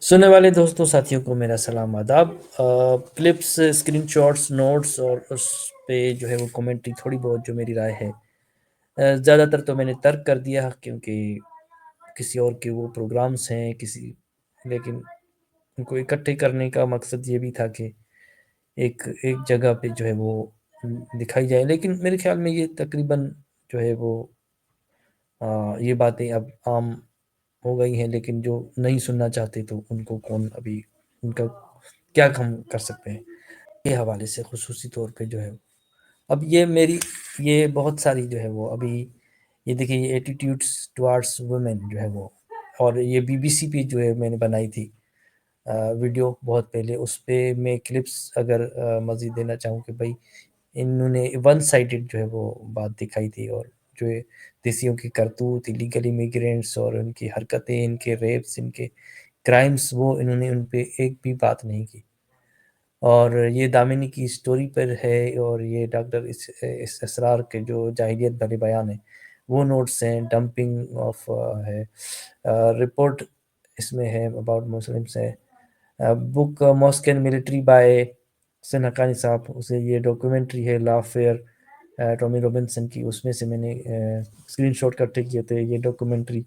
سننے والے دوستوں ساتھیوں کو میرا سلام آداب۔ کلپس، اسکرین شاٹس، نوٹس اور اس پہ جو ہے وہ کمنٹری تھوڑی بہت جو میری رائے ہے، زیادہ تر تو میں نے ترک کر دیا کیونکہ کسی اور کے وہ پروگرامز ہیں لیکن ان کو اکٹھے کرنے کا مقصد یہ بھی تھا کہ ایک جگہ پہ جو ہے وہ دکھائی جائے، لیکن میرے خیال میں یہ تقریباً جو ہے وہ یہ باتیں اب عام ہو گئی ہیں، لیکن جو نہیں سننا چاہتے تو ان کو کون ابھی ان کا کیا ہم کر سکتے ہیں۔ یہ حوالے سے خصوصی طور پہ جو ہے اب یہ بہت ساری جو ہے وہ ابھی یہ دیکھیں، یہ ایٹیٹیوڈس ٹوارڈس وومن جو ہے وہ، اور یہ بی بی سی پہ جو ہے میں نے بنائی تھی ویڈیو بہت پہلے، اس پہ میں کلپس اگر مزید دینا چاہوں کہ بھائی انہوں نے ون سائیڈڈ جو ہے وہ بات دکھائی تھی، اور جو دیسیوں کی کرتوت، لیگل امیگرینٹس اور ان کی حرکتیں، ان کے ریپس، ان کے کرائمز، وہ انہوں نے ان پہ ایک بھی بات نہیں کی۔ اور یہ دامنی کی سٹوری پر ہے، اور یہ ڈاکٹر اس اسرار کے جو جاہلیت بھرے بیان ہیں وہ نوٹس ہیں، ڈمپنگ آف ہے، رپورٹ اس میں ہے اباؤٹ مسلمس ہے، بک ماسک اینڈ ملٹری بائی حسین حقانی صاحب، اسے یہ ڈاکیومنٹری ہے لا فیئر ٹامی رابنسن کی، اس میں سے میں نے اسکرین شاٹ اکٹھے کیے تھے۔ یہ ڈاکیومنٹری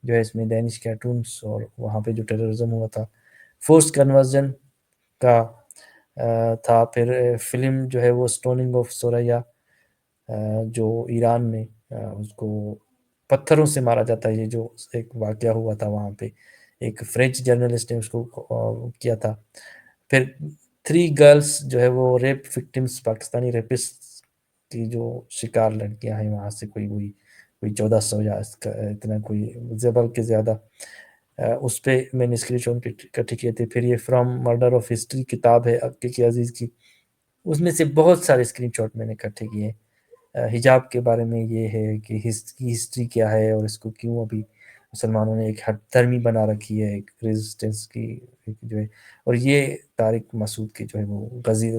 جو ہے اس میں دینش کارٹونس اور وہاں پہ جو ٹیررزم ہوا تھا، فورس کنورژن کا تھا، پھر فلم جو ہے وہ سٹوننگ آف سوریا جو ایران میں اس کو پتھروں سے مارا جاتا ہے، یہ جو ایک واقعہ ہوا تھا وہاں پہ، ایک فرینچ جرنلسٹ نے اس کو کیا تھا۔ پھر 3 گرلز جو ہے وہ ریپ وکٹمس، پاکستانی ریپسٹ کی جو شکار لڑکیاں ہیں، وہاں سے کوئی 1400 یا اتنا کوئی زبر کے زیادہ، اس پہ میں نے اسکرین شاٹ اکٹھے کیے تھے۔ پھر یہ فرام مرڈر آف ہسٹری کتاب ہے عقیق عزیز کی، اس میں سے بہت سارے اسکرین شاٹ میں نے اکٹھے کیے ہیں۔ حجاب کے بارے میں یہ ہے کہ ہسٹری کیا ہے، اور اس کو کیوں ابھی مسلمانوں نے ایک حد درمی بنا رکھی ہے، ایک ریزسٹنس کی جو ہے، اور یہ طارق مسعود کے جو ہے وہ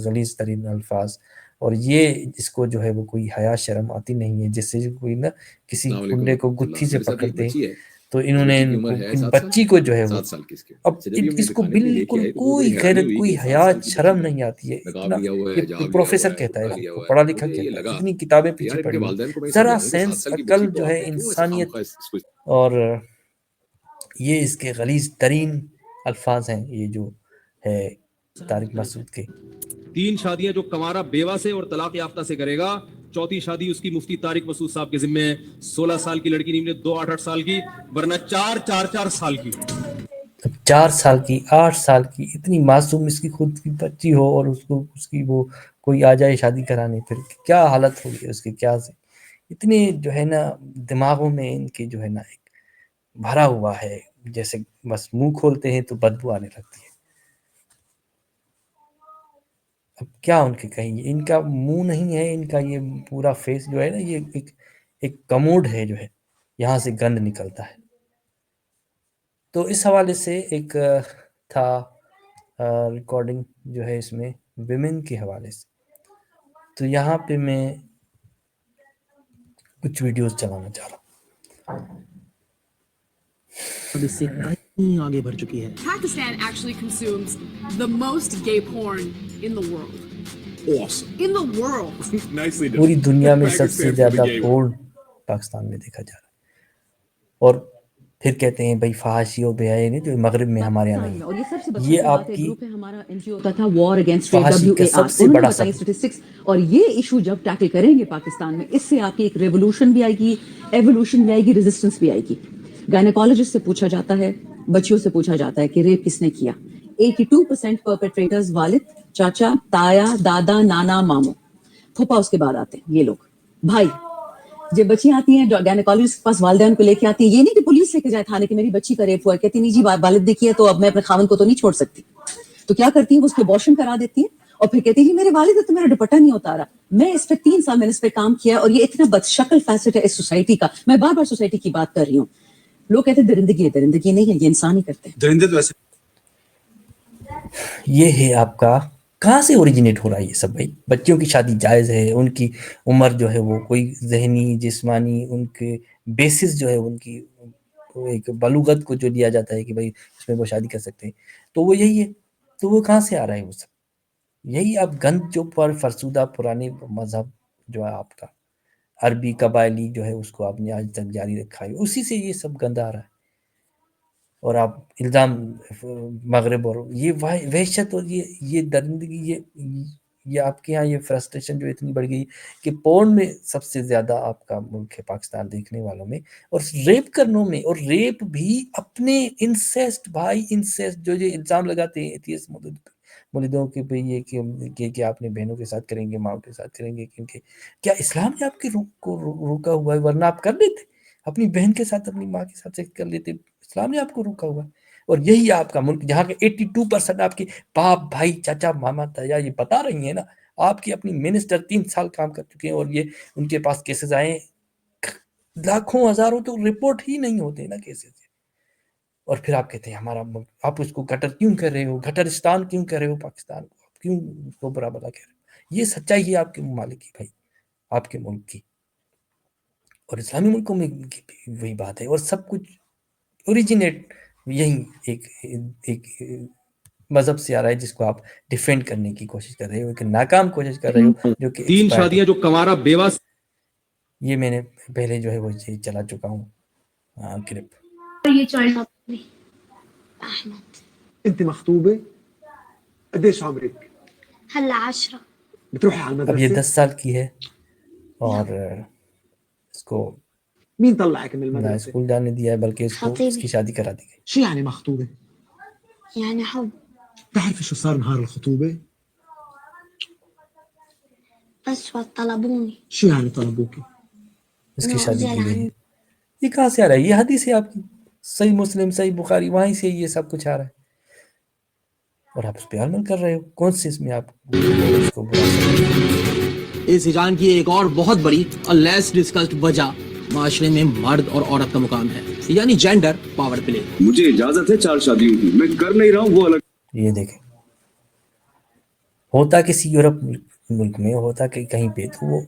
غلیظ ترین الفاظ، اور یہ اس کو جو ہے وہ کوئی حیا شرم آتی نہیں ہے، جس سے کوئی نا کسی السلام علیکم گنڈے کو ورحمۃ اللہ۔ گتھی سے میرے ساتھ ایک پکڑتے بچی ہے، تو انہوں اس نے بچی کی عمر ہے ان 7 سال، بچی کو جو ہے وہ 7 سال کی اس کی اب عمر۔ اچھا، جب ہم نے اس کو دکھانے کے لیے لے کے بالکل آئے تو مجھے کوئی بڑی حیرانی غیرت، ہوئی کوئی کہ 7 حیا سال کی بچی شرم ہے، نہیں آتی ہے نقاب اتنا۔ لیا ہوا ہے، یہ حجاب لیا ہوا پروفیسر ہے، کہتا ہے برقع خود لیا کو، ہوا ہے۔ پڑھا لکھا مجھے یہ کہتا ہے، لگا اتنی کتابیں کہ پیچھے یار ان کے پڑھی ہیں، والدین کو میں ذرا سمجھاؤں کہ 7 سینس سال کی عقل بچی کو جو آپ ہے نے کیوں ایسے انسانیت، خوامخواہ اس کو۔ اور یہ اس کے غلیظ ترین الفاظ ہیں یہ جو ہے طارق مسعود کے۔ 3 شادیاں جو کنوارا بیوہ سے اور طلاق یافتہ سے کرے گا، چوتھی شادی اس کی مفتی طارق مسعود صاحب کے ذمے ہے۔ 16 سال کی لڑکی نہیں، 2 8 سال کی، ورنہ 4 سال کی۔ اب 4 سال کی، 8 سال کی، اتنی معصوم اس کی خود کی بچی ہو، اور اس کی وہ کوئی آ جائے شادی کرانے، پھر کیا حالت ہوگی اس کی، کیا سے اتنے جو ہے نا دماغوں میں ان کے جو ہے نا ایک بھرا ہوا ہے، جیسے بس منہ کھولتے ہیں تو بدبو آنے لگتی ہے۔ اب کیا ان کے کہیں، ان کا منہ نہیں ہے، ان کا یہ پورا فیس جو ہے نا، یہ ایک کموڈ ہے جو ہے، یہاں سے گند نکلتا ہے۔ تو اس حوالے سے ایک تھا ریکارڈنگ جو ہے اس میں ویمن کے حوالے سے، تو یہاں پہ میں کچھ ویڈیوز چلانا چاہ رہا ہوں۔ اب اس سے کہیں آگے بڑھ چکی ہے۔ Pakistan actually consumes the most gay porn in the world. Awesome. In the world. Nicely done. پوری دنیا میں سب سے Pakistan for the زیادہ gay پورن پاکستان میں دیکھا جا رہا ہے، اور پھر کہتے ہیں بھائی فحاشی و بے حیائی نہیں جو مغرب میں ہمارے یہاں نہیں اور یہ سب سے ہے۔ بدتر یہ کی آپ بات ہے، کی گروپ ہے ہمارا این جی او ہوتا تھا وار اگینسٹ ریپ فحاشی کا WAR، سب سے انہوں نے بڑا بتائی ثبوت۔ اسٹیٹسٹکس، اور یہ ایشو جب ٹیکل کریں گے پاکستان میں، اس سے آپ کی ایک ریولوشن بھی آئے گی، ایوولوشن بھی آئے گی، ریزسٹنس بھی آئے گی۔ گائنیکالوجسٹ سے پوچھا جاتا ہے، بچیوں سے پوچھا جاتا ہے کہ ریپ کس نے کیا، 82% پرپیٹریٹرز والد، چاچا، تایا، دادا، نانا، ماموں، پھوپھا اس کے بعد آتے ہیں یہ لوگ، بھائی۔ جب بچیاں آتی ہیں گائنیکالوجسٹ کے پاس، والدین کو لے کے آتی ہیں، یہ نہیں کہ پولیس لے کے جائے تھانے کہ میری بچی کا ریپ ہوا ہے، کہتی نہیں جی والد دیکھیے تو اب میں اپنے خاوند کو تو نہیں چھوڑ سکتی، تو کیا کرتی ہیں وہ اس کے ابارشن کرا دیتی ہیں، اور پھر کہتی ہیں میرے والد ہے تو میرا دوپٹہ نہیں اتارا۔ میں اس پہ 3 سال میں نے اس پہ کام کیا، اور یہ اتنا بدشکل فیسٹ ہے اس سوسائٹی کا، میں بار بار سوسائٹی کی بات کر رہی ہوں۔ لوگ کہتے ہیں درندگی ہے، درندگی نہیں ہے، یہ انسان ہی کرتے ہیں۔ درندت ویسے یہ ہے آپ کا، کہاں سے اوریجنیٹ ہو رہا ہے یہ سب بھائی؟ بچیوں کی شادی جائز ہے، ان کی عمر جو ہے وہ کوئی ذہنی جسمانی ان کے بیسس جو ہے ان کی ایک بلوغت کو جو دیا جاتا ہے کہ بھائی اس میں وہ شادی کر سکتے ہیں، تو وہ یہی ہے. تو وہ کہاں سے آ رہا ہے وہ سب؟ یہی اب گند جو پر فرسودہ پرانے مذہب جو ہے آپ کا عربی قبائلی جو ہے اس کو آپ نے آج تک جاری رکھا ہے، اسی سے یہ سب گند آ رہا ہے. اور آپ الزام مغرب اور یہ وحشت اور یہ درندگی، یہ آپ کے ہاں یہ فرسٹریشن جو اتنی بڑھ گئی کہ پورن میں سب سے زیادہ آپ کا ملک ہے پاکستان دیکھنے والوں میں، اور ریپ کرنوں میں، اور ریپ بھی اپنے انسیسٹ بھائی، انسیسٹ جو یہ الزام لگاتے ہیں ایتھیسٹ مولدوں کے پہ، یہ کہ آپ نے بہنوں کے ساتھ کریں گے، ماں کے ساتھ کریں گے، کیونکہ کیا اسلام نے آپ کے کو روکا ہوا ہے؟ ورنہ آپ کر لیتے، اپنی بہن کے ساتھ اپنی ماں کے ساتھ سیکس کر لیتے، اسلام نے آپ کو روکا ہوا ہے. اور یہی آپ کا ملک جہاں کے 82% آپ کے باپ بھائی چاچا ماما تایا یہ بتا رہی ہیں نا، آپ کی اپنی منسٹر 3 سال کام کر چکے ہیں، اور یہ ان کے پاس کیسز آئے ہیں لاکھوں ہزاروں، تو رپورٹ ہی نہیں ہوتے نا کیسز. اور پھر آپ کہتے ہیں ہمارا ملک، آپ اس کو گٹر کیوں کر رہے ہو، گٹرستان کیوں کر رہے ہو پاکستان کو، آپ کیوں اس کو برا بلا کہہ رہے ہو؟ یہ سچائی ہے آپ کے ممالک کی بھائی، آپ کے ملک کی. اور اسلامی ملکوں میں وہی بات ہے، اور سب کچھ اوریجنیٹ یہی ایک مذہب سے آ رہا ہے جس کو آپ ڈیفینڈ کرنے کی کوشش کر رہے ہو، ایک ناکام کوشش کر رہے ہو جو کہ 3 expired ہے. شادیاں جو کنوارا بیوہ یہ میں نے پہلے جو ہے وہ چلا چکا ہوں کلپ. انت مخطوبه؟ قديش عمرك؟ هلا 10. بتروحي على اب یہ المدرسه؟ 10 سال کی ہے، اور اس کو مين طلعك من نہ المدرسه؟ اسکول جانے دیا ہے بلکہ اس کو اس کی شادی کرا دی گئی. شو يعني مخطوبه؟ يعني حب. بتعرفي شو صار نهار الخطوبه؟ بس طلبوني. شو يعني طلبوكي؟ اس کی انه شادی انزل کی گئی ہے. عني. یہ کہاں سے آ رہا ہے؟ یہ حدیث ہے آپ کی، صحیح مسلم، صحیح بخاری، وہیں سے یہ سب کچھ آ رہا ہے، اور آپ اس پہ عمل کر رہے ہو. کون سے اس میں آپ اس کو برا سمجھتے؟ اس ہجان کی ایک اور بہت بڑی اور لیس ڈسکسڈ وجہ معاشرے میں مرد اور عورت کا مقام ہے، یعنی جینڈر پاور پلے. مجھے اجازت ہے 4 شادیوں کی، میں کر نہیں رہا ہوں، وہ الگ. یہ دیکھیں، ہوتا کسی یورپ ملک میں ہوتا کہ کہیں پہ تو وہ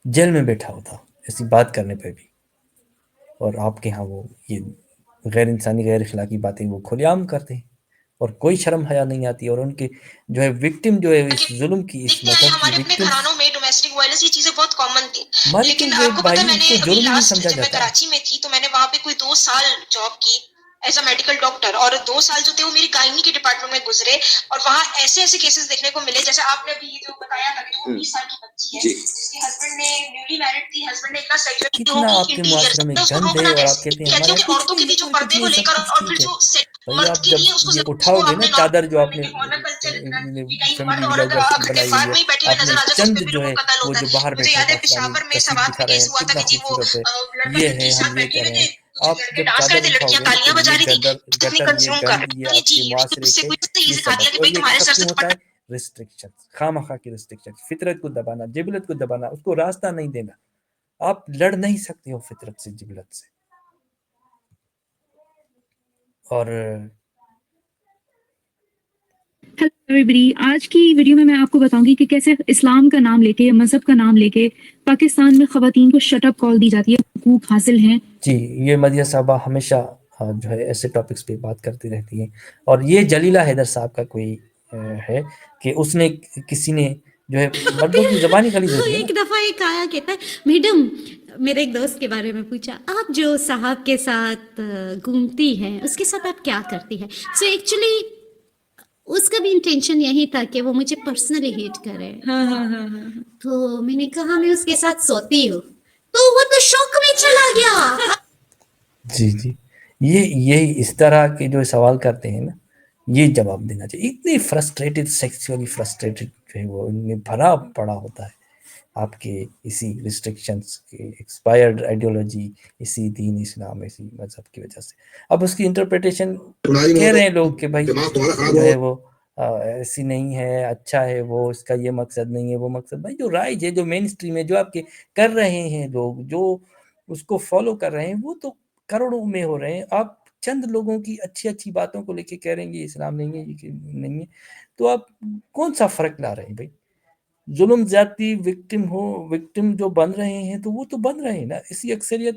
جیل میں بیٹھا ہوتا ایسی بات کرنے پہ بھی، اور آپ کے ہاں وہ یہ غیر انسانی غیر اخلاقی باتیں وہ کھلے عام کرتے ہیں، اور کوئی شرم حیا نہیں آتی. اور ان کے جو ہے وکٹم جو ہے اس ظلم کی، اس دیکھتے ہیں مذہب کی ہمارے اپنے وکٹم، گھرانوں میں ڈومیسٹک وائلنس یہ چیزیں بہت کامن تھی، مریٹل لیکن آپ ریپ کو پتہ ہے بھائی میں اس نے کو ابھی جرم ہی نہیں لاسٹ سمجھا جب میں جاتا ہے. کراچی میں تھی تو میں نے وہاں پہ کوئی 2 سال جاب کی ایز اے میڈیکل ڈاکٹر، اور 2 سال جو تھے وہ میری گائنی کے ڈپارٹمنٹ میں گزرے، اور وہاں ایسے ایسے کیسز دیکھنے کو ملے جیسے آپ نے ابھی یہ جو بتایا تھا کہ 19 سال کی بچی ہے جس کے ہسبینڈ نے نیولی میرڈ تھی، ہسبینڈ نے اتنا سیکشولی کتنا ہوگی آپ کے انٹیریئر معاشرے میں سے اس کو گند ہے، روکنا اور آپ کیسے؟ کہتے ہیں کہتی ہوں ہمارا کہ کچھ عورتوں نہیں کے ہے، بھی جو کوئی کچھ پردے نہیں کو ہے، لے سب کر کچھ اور ٹھیک پھر ہے. جو بھائی مرد آپ کے جب لیے اس کو یہ اٹھاؤ گے نا چادر جو آپ نے کہ کہیں فیملی مرد ولاگ عورت بنائی غفار ہوئی ہے، میں بیٹھے ہوئے آپ نظر نے آ جائے تو اس چند پہ بھی جو لوگوں ہے کو قتل وہ ہوتا جو ہے. باہر مجھے بیٹھے یاد ہے پاکستانی پشاور میں تصویر سوات دکھا میں رہے ہیں کیس ہوا تھا کتنا کہ جی وہ خوبصورت ہے، یہ لڑکے ہے 30 ہم سال یہ بیٹھے کر ہوئے رہے ہیں. تھے آپ لڑکے جب ڈانس کر چادر رہے تھے، اٹھاؤ لڑکیاں گے نا تو تالیاں بجا یہ رہی تھی، اتنی گٹر، یہ کنزیوم کر گند، یہ یہ آپ جی کے معاشرے اس سے کے کوئی یہ چیز کھا سب دیا ہے. کہ اور بھائی یہ تمہارے سب سر سے کیوں ہوتا دوپٹہ. ہے؟ ریسٹرکشن، خواہ مخواہ کی ریسٹرکشن، فطرت کو دبانا، جبلت کو دبانا، اس کو راستہ نہیں دینا. آپ لڑ نہیں سکتے ہو فطرت سے، جبلت سے. اور ہیلو ایوریبڈی، آج کی ویڈیو میں آپ کو بتاؤں گی کہ کیسے اسلام کا نام لے کے، مذہب کا نام لے کے پاکستان میں خواتین کو شٹ اپ کال دی جاتی ہے، حقوق حاصل ہیں. جی، یہ مدیہ صاحبہ ہمیشہ جو ہے ایسے ٹاپکس پہ بات کرتی رہتی ہیں. اور یہ جلیلہ حیدر صاحب کا کوئی ہے کہ اس نے کسی نے جو ہے مردوں کی زبانی غلیظ ہوتی ہے نا. ایک دفعہ ایک آیا کہتا ہے میڈم، میرے ایک دوست کے بارے میں پوچھا، آپ جو صاحب کے ساتھ گھومتی ہیں اس کے ساتھ آپ کیا کرتی ہیں؟ سو ایکچولی اس کا بھی انٹینشن یہی تھا کہ وہ مجھے پرسنلی ہیٹ کرے. تو میں نے کہا میں اس کے ساتھ سوتی ہوں، تو وہ تو شوق میں چلا گیا. جی جی، یہی اس طرح کے جو سوال کرتے ہیں نا، یہ جواب دینا چاہیے. اتنی فرسٹریٹڈ، سیکسولی فرسٹریٹڈ جو ہے وہ ان میں بھرا پڑا ہوتا ہے آپ کے اسی ریسٹرکشنس کے، ایکسپائرڈ آئیڈیولوجی، اسی دین اسلام، اسی مذہب کی وجہ سے. اب اس کی انٹرپریٹیشن کہہ رہے ہیں لوگ کہ بھائی جو ہے وہ ایسی نہیں ہے، اچھا ہے وہ، اس کا یہ مقصد نہیں ہے وہ مقصد. بھائی جو رائج ہے، جو مین اسٹریم ہے، جو آپ کے کر رہے ہیں لوگ، جو اس کو فالو کر رہے ہیں، وہ تو کروڑوں میں ہو رہے ہیں. آپ چند لوگوں کی اچھی اچھی باتوں کو لے کے کہہ رہے ہیں یہ اسلام نہیں ہے، یہ نہیں ہے، تو آپ کون سا فرق لا رہے ہیں بھائی؟ ظلم زیادتی وکٹم جو بن رہے ہیں تو وہ تو بن رہے ہیں نا. اسی اکثریت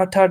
8-8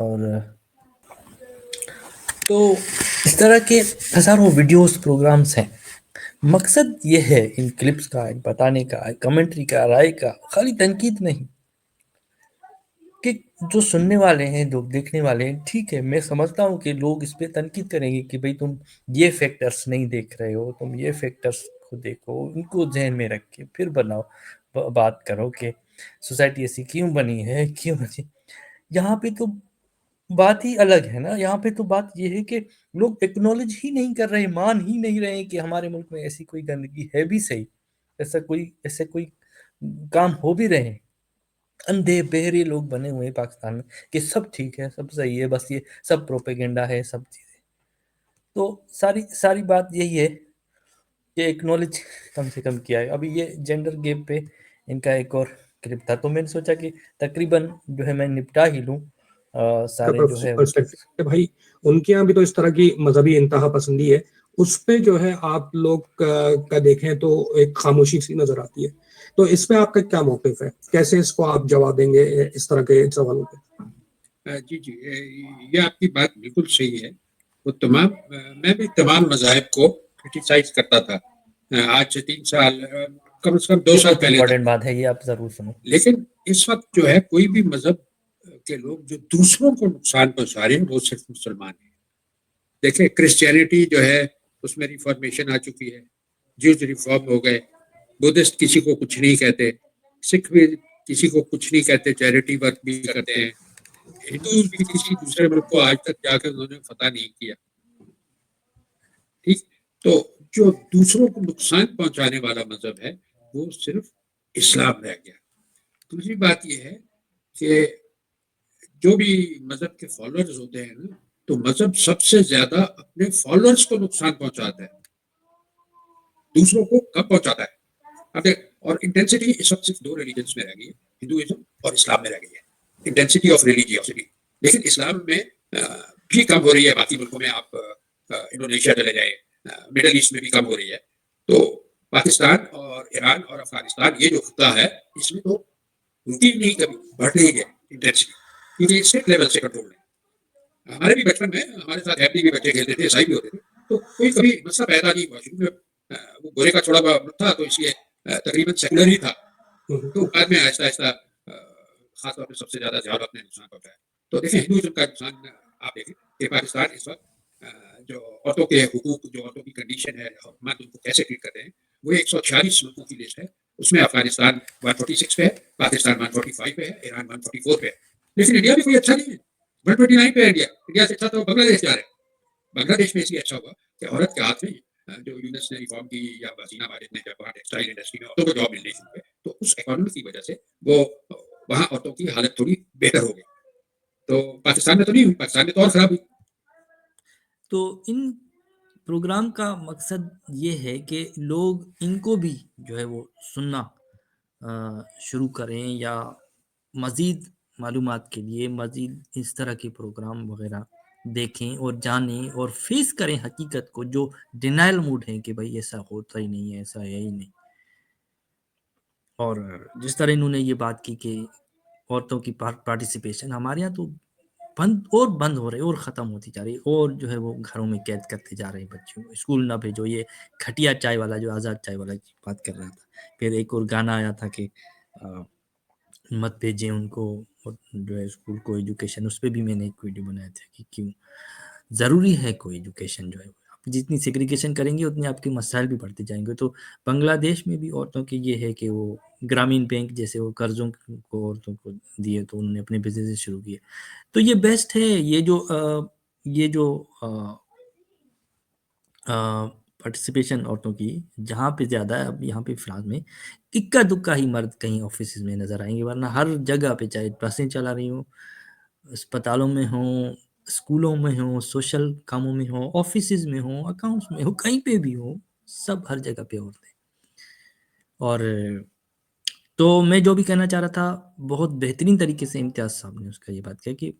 اور تو اس طرح کے ہزاروں ویڈیوز پروگرامز ہیں. مقصد یہ ہے ان کلپس کا بتانے کا، کمنٹری کا، رائے کا، خالی تنقید نہیں، کہ جو سننے والے ہیں، جو دیکھنے والے ہیں، ٹھیک ہے میں سمجھتا ہوں کہ لوگ اس پہ تنقید کریں گے کہ بھئی تم یہ فیکٹرز نہیں دیکھ رہے ہو، تم یہ فیکٹرز کو دیکھو، ان کو ذہن میں رکھ کے پھر بناؤ، بات کرو کہ سوسائٹی ایسی کیوں بنی ہے، کیوں بنی. یہاں پہ تو بات ہی الگ ہے نا. یہاں پہ تو بات یہ ہے کہ لوگ ایکنالج ہی نہیں کر رہے، مان ہی نہیں رہے کہ ہمارے ملک میں ایسی کوئی گندگی ہے بھی صحیح، ایسے کوئی کام ہو بھی رہے ہیں. اندھے بہرے لوگ بنے ہوئے ہیں پاکستان میں کہ سب ٹھیک ہے، سب صحیح ہے، بس یہ سب پروپیگنڈا ہے، سب چیزیں. تو ساری بات یہی ہے کہ ایکنالج کم سے کم کیا ہے. ابھی یہ جینڈر گیپ پہ ان کا ایک اور کلپ تھا، تو میں نے سوچا کہ تقریباً جو ہے میں نپٹا ہی لوں سارے جو ہے. بھائی ان کے یہاں بھی تو اس طرح کی مذہبی انتہا پسندی ہے، اس پہ جو ہے آپ لوگ کا دیکھیں تو ایک خاموشی سی نظر آتی ہے. تو اس پہ آپ کا کیا موقف ہے؟ کیسے اس کو آپ جواب دیں گے اس طرح کے سوالوں پہ؟ جی یہ آپ کی بات بالکل صحیح ہے. وہ میں بھی تمام مذاہب کو کرٹیسائز کرتا تھا آج سے 3 سال، کم سے کم 2 سال پہلے. امپورٹنٹ بات ہے یہ، آپ ضرور سنیں. لیکن اس وقت جو ہے کوئی بھی مذہب کے لوگ جو دوسروں کو نقصان پہنچا رہے ہیں وہ صرف مسلمان ہیں. دیکھیں کرسچینٹی جو ہے اس میں ریفارمیشن آ چکی ہے، جیوز ریفارم ہو گئے، بدھسٹ کسی کو کچھ نہیں کہتے، سکھ بھی کسی کو کچھ نہیں کہتے، چیریٹی ورک بھی کرتے ہیں. ہندوز بھی کسی دوسرے ملک کو آج تک جا کے انہوں نے فتح نہیں کیا. ٹھیک، تو جو دوسروں کو نقصان پہنچانے والا مذہب ہے وہ صرف اسلام رہ گیا. دوسری بات یہ ہے کہ جو بھی مذہب کے فالوورز ہوتے ہیں نا، تو مذہب سب سے زیادہ اپنے فالوورز کو نقصان پہنچاتا ہے، دوسروں کو کم پہنچاتا ہے. اور انٹینسٹی اس وقت صرف 2 ریلیجنس میں رہ گئی ہے، ہندوازم اور اسلام میں رہ گئی ہے، انٹینسٹی آف ریلیجیوسٹی. لیکن اسلام میں بھی کم ہو رہی ہے. باقی ملکوں میں آپ انڈونیشیا چلے جائیں، مڈل ایسٹ میں بھی کم ہو رہی ہے. تو پاکستان اور ایران اور افغانستان یہ جو خطہ ہے اس میں تو رکی نہیں، کبھی بڑھ رہی ہے انٹینسٹی، کیونکہ اسٹیٹ لیول سے کنٹرول ہے. ہمارے بھی بچپن میں ہمارے ساتھ ایپی بھی بچے کھیلتے تھے، عیسائی بھی ہوتے تھے، تو کوئی کبھی مسئلہ پیدا نہیں ہوا. شروع میں وہ گورے کا چھوڑا ہوا تھا تو اس لیے تقریباً سیکولر ہی تھا. تو بعد میں آہستہ آہستہ خاص طور پہ سب سے زیادہ زیادہ اپنے نقصان پہنچا ہے. تو دیکھیں ہندوازم کا نقصان آپ دیکھیں کہ پاکستان اس وقت جو عورتوں کے حقوق، جو عورتوں کی کنڈیشن ہے، حکومت ان کو کیسے ٹریٹ کرتے ہیں، وہ 146 ملکوں کی لسٹ ہے. اس میں افغانستان 146 پہ ہے، پاکستان 145 پہ ہے، ایران 144 پہ ہے. لیکن انڈیا بھی کوئی اچھا نہیں ہے، 129 پہ ہے. انڈیا سے اچھا تو بنگلہ دیش جا رہے ہیں. بنگلہ دیش میں اس لیے اچھا ہوا کہ عورت کے ہاتھ میں جو یونس نے ریفارم کی یا وسیلہ ماجد نے جب وہاں ٹیکسٹائل انڈسٹری میں عورتوں کو جاب ملنے شروع ہوئے تو اس اکانومی کی وجہ سے وہ وہاں عورتوں کی حالت تھوڑی بہتر ہو گئی. تو پاکستان میں تو نہیں ہوئی، پاکستان میں تو اور خراب ہوئی. تو ان پروگرام کا مقصد یہ ہے کہ لوگ ان کو بھی جو ہے وہ سننا شروع کریں، یا مزید معلومات کے لیے مزید اس طرح کے پروگرام وغیرہ دیکھیں اور جانیں اور فیس کریں حقیقت کو، جو ڈینائل موڈ ہے کہ بھائی ایسا ہوتا ہی نہیں ہے، ایسا ہے ہی نہیں. اور جس طرح انہوں نے یہ بات کی کہ عورتوں کی پارٹیسپیشن ہمارے یہاں تو بند ہو رہے اور ختم ہوتی جا رہی، اور جو ہے وہ گھروں میں قید کرتے جا رہے ہیں بچوں کو، اسکول نہ بھیجو. یہ کھٹیا چائے والا جو آزاد چائے والا کی بات کر رہا تھا. پھر ایک اور گانا آیا تھا کہ مت بھیجیں ان کو جو ہے اسکول کو ایجوکیشن. اس پہ بھی میں نے ایک ویڈیو بنایا تھا کہ کیوں ضروری ہے کوئی ایجوکیشن. جو ہے آپ جتنی سیگریگیشن کریں گے اتنے آپ کے مسائل بھی بڑھتے جائیں گے. تو بنگلہ دیش میں بھی عورتوں کی یہ ہے کہ وہ گرامین بینک جیسے وہ قرضوں کو عورتوں کو دیے تو انہوں نے اپنے بزنس شروع کیے. تو یہ بیسٹ ہے. یہ جو پارٹیسپیشن عورتوں کی جہاں پہ زیادہ ہے، اب یہاں پہ فلحال میں اکا دکا ہی مرد کہیں آفیسز میں نظر آئیں گے، ورنہ ہر جگہ پہ چاہے بسیں چلا رہی ہوں، اسپتالوں میں ہوں، اسکولوں میں ہوں، سوشل کاموں میں ہوں، آفیسز میں ہوں، اکاؤنٹس میں ہوں، کہیں پہ بھی ہوں، سب ہر جگہ پہ عورتیں. اور تو میں جو بھی کہنا چاہ رہا تھا، بہت بہترین طریقے سے امتیاز صاحب نے اس کا یہ بات کیا کہ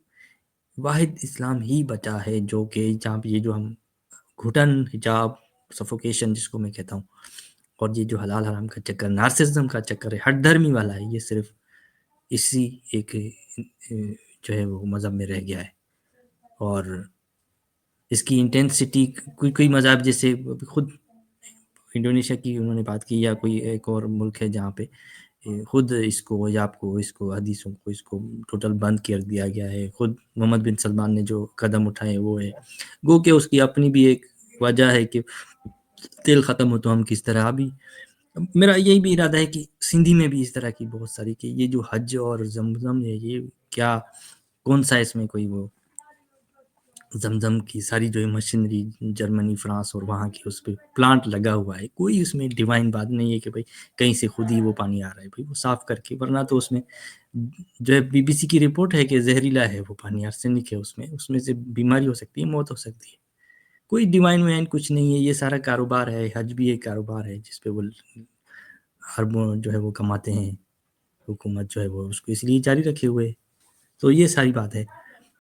واحد اسلام ہی بچا ہے جو کہ جہاں پہ یہ جو ہم گھٹن، حجاب، سفوکیشن جس کو میں کہتا ہوں، اور یہ جو حلال حرام کا چکر، نارسسزم کا چکر ہے، ہٹ دھرمی والا ہے، یہ صرف اسی ایک جو ہے وہ مذہب میں رہ گیا ہے، اور اس کی انٹینسٹی کوئی مذہب جیسے خود انڈونیشیا کی انہوں نے بات کی، یا کوئی ایک اور ملک ہے جہاں پہ خود اس کو حجاب کو، اس کو حدیثوں کو، اس کو ٹوٹل بند کر دیا گیا ہے. خود محمد بن سلمان نے جو قدم اٹھائے وہ ہے، گو کہ اس کی اپنی بھی ایک وجہ ہے کہ تیل ختم ہو تو ہم کس طرح. ابھی میرا یہی بھی ارادہ ہے کہ سندھی میں بھی اس طرح کی بہت ساری، کہ یہ جو حج اور زمزم ہے، یہ کیا کون سا اس میں کوئی وہ زمزم کی ساری جو ہے مشینری جرمنی، فرانس اور وہاں کی اس پہ پلانٹ لگا ہوا ہے، کوئی اس میں ڈیوائن بات نہیں ہے کہ بھائی کہیں سے خود ہی وہ پانی آ رہا ہے. بھائی وہ صاف کر کے، ورنہ تو اس میں جو ہے BBC کی رپورٹ ہے کہ زہریلا ہے وہ پانی، آرسینک ہے اس میں سے بیماری ہو سکتی ہے، موت ہو سکتی ہے. کوئی ڈیوائن وائن کچھ نہیں ہے، یہ سارا کاروبار ہے. حج بھی ایک کاروبار ہے جس پہ وہ اربوں جو ہے وہ کماتے ہیں، حکومت جو ہے وہ اس کو اس لیے جاری رکھے ہوئے. تو یہ ساری بات ہے.